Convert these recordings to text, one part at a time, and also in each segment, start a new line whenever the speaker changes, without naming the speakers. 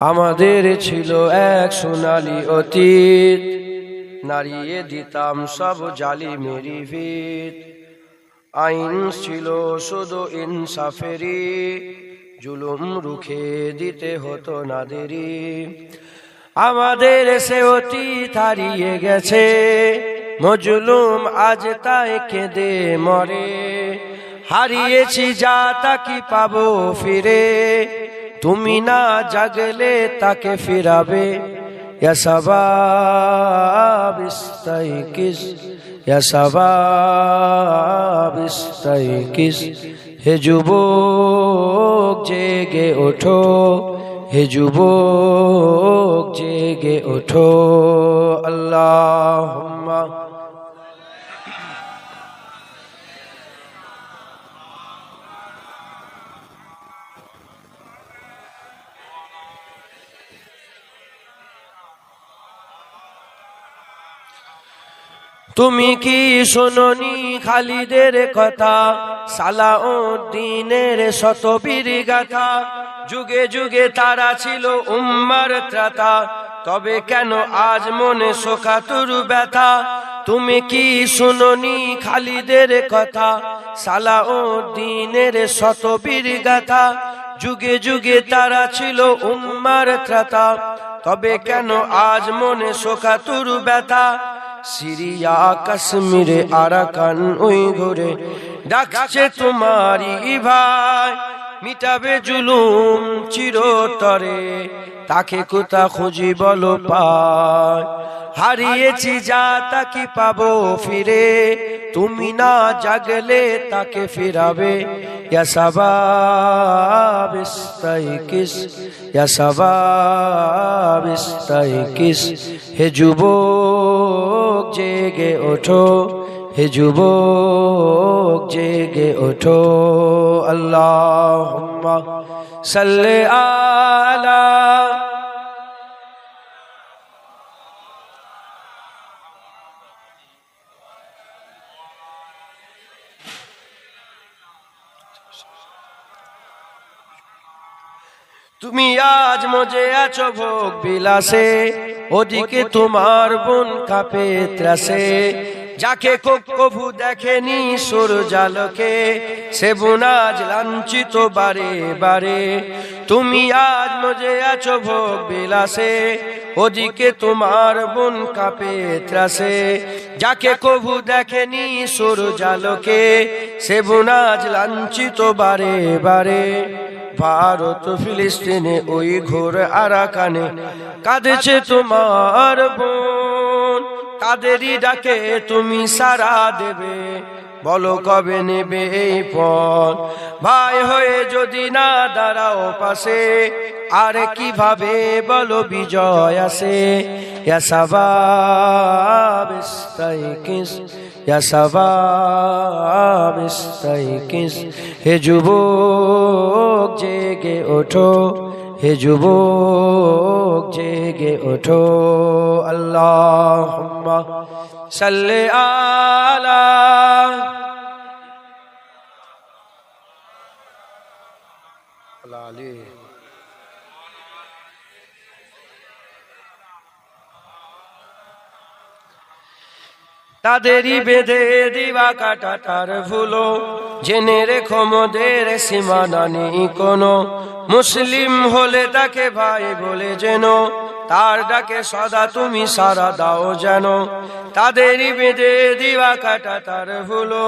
আমাদের ছিল এক সোনালী অতীত, নাড়িয়ে দিতাম সব জালিমেরি ভিত। আইন ছিল শুধু ইনসাফেরি, জুলুম রুখে দিতে হতো না দেরি। আমাদের সে অতীত হারিয়ে গেছে, মজলুম আজ তাই কেঁদে মরে। হারিয়েছি যা তা কি পাবো ফিরে, তুমি না জাগলে তাকে ফিরাবে। ইয়া শাবাব ইস্তাইকিস, ইয়া শাবাব ইস্তাইকিস। হে যুবক জেগে ওঠো, হে যুবক জেগে ওঠো। আল্লাহুম্মা তুমি কি শোনোনি খালিদের কথা, সালাউদ্দিনের শতবীর গাথা। যুগে যুগে তারা ছিল উম্মার ত্রাতা, তবে কেন আজ মনে শোকাতুর ব্যথা। তুমি কি শোনোনি খালিদের কথা, সালাউদ্দিনের শতবীর গাথা। যুগে যুগে তারা ছিল উম্মার ত্রাতা, তবে কেন আজ মনে শোকাতুর ব্যথা। সিরিয়া কাশ্মীরে আরাকান ওই ঘুরে ডাকছে তোমারই ভাই, মিটাবে জুলুম চিরতরে, তাকে কোথা খুঁজি বলো পায়। হারিয়েছি যা তা কি পাবো ফিরে, তুমি না জাগলে তাকে ফিরাবে। ইয়া শাবাব ইস্তাইকিস, ইয়া শাবাব ইস্তাইকিস। হে যুবক জেগে ওঠো, হে যুবক জেগে ওঠো। আল্লাহুম্মা সাল্লি আলা। তুমি আজ মজে আছো ভোগ বিলাসে, ওদিকে তোমার বোন কাঁপে ত্রাসে। যাকে কভু দেখেনি সূর্যালোকে, সে বোন আজ লাঞ্ছিত বারে বারে। তুমি আজ মজে আছো ভোগ বিলাসে, ওদিকে তোমার বোন কাঁপে ত্রাসে। যাকে কভু দেখেনি সূর্যালোকে, সে বোন আজ লাঞ্ছিত বারে বারে। ভারত ফিলিস্তিনে ওই ঘোর আরাকানে কাঁদেছে তোমার বোন, তাদেরই ডাকে তুমি সাড়া দেবে, বলো কবে নেবে এই পথ। ভাই হয়ে যদি না দাঁড়াও পাশে, আর কিভাবে বলো বিজয় আসে। ইয়া শাবাব ইস্তাইকিস, ইয়া শাবাব ইস্তাইকিস। হে যুবক জেগে ওঠো, হে যুবক জেগে ওঠো। আল্লাহুম্মা সাল্লি আলা। তাদেরই বেঁধে দিবা কাটাটার ভুলো, জেনে রেখো মোদের সীমানা নেই কোনো। মুসলিম হলে তাকে ভাই বলে যেন, তার ডাকে সদা তুমি সাড়া দাও যেন। তাদেরই বেঁধে দিবা কাটাটার ভুলো,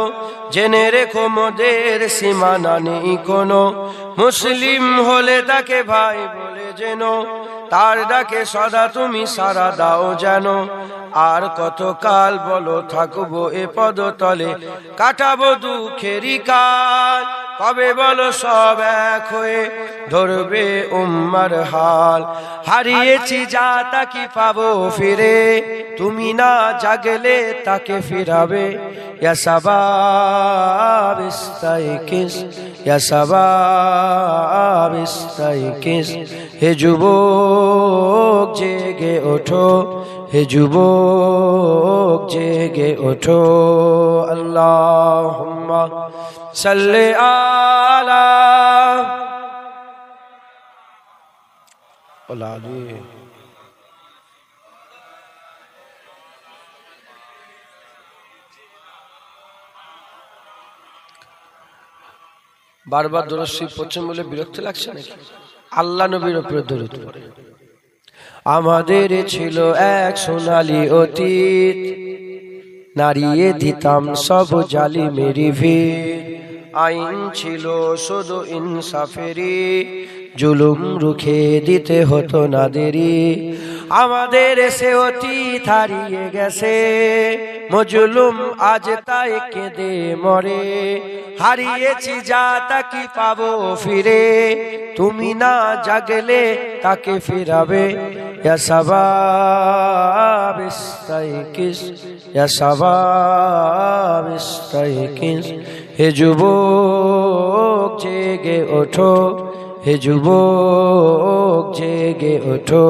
জেনে রেখো মোদের সীমানা নেই কোনো। মুসলিম হলে তাকে ভাই বলে যেন, তার ডাকে সদা তুমি সাড়া দাও যেন। আর কত কাল বলো থাকবো এ পদতলে, কাটাবো দুঃখেরই কাল। কবে বলো সব এক হয়ে ধরবে উম্মার হাল। হারিয়েছি যা তা কি পাবো ফিরে, তুমি না জাগলে তাকে ফিরাবে। ইয়া শাবাব ইস্তাইকিস, ইয়া শাবাব ইস্তাইকিস। হে যুবক জেগে ওঠো, হে যুবক জেগে ওঠো। আল্লাহুম্মা সাল্লি আলা। العليم বারবার দরুদ শরীফ পড়ছেন বলে বিরক্তি লাগছে নাকি? আল্লাহ নবীর উপরে দরুদ পড়ে। আমাদের ছিল এক সোনালী অতীত, নাড়িয়ে দিতাম সব জালিমেরই ভিড়। আইন ছিল শুধু ইনসাফেরই, জুলুম রুখে দিতে হতো না দেরি। আমাদের সে অতীত হারিয়ে গেছে, মজলুম আজ তাই কেঁদে মরে। হারিয়েছি যা তাকে পাবো ফিরে, তুমি না জাগলে তাকে ফিরাবে। ইয়া শাবাব ইস্তাইকিস, ইয়া শাবাব ইস্তাইকিস, হে যুবক জেগে ওঠো, হে যুবক জেগে ওঠো।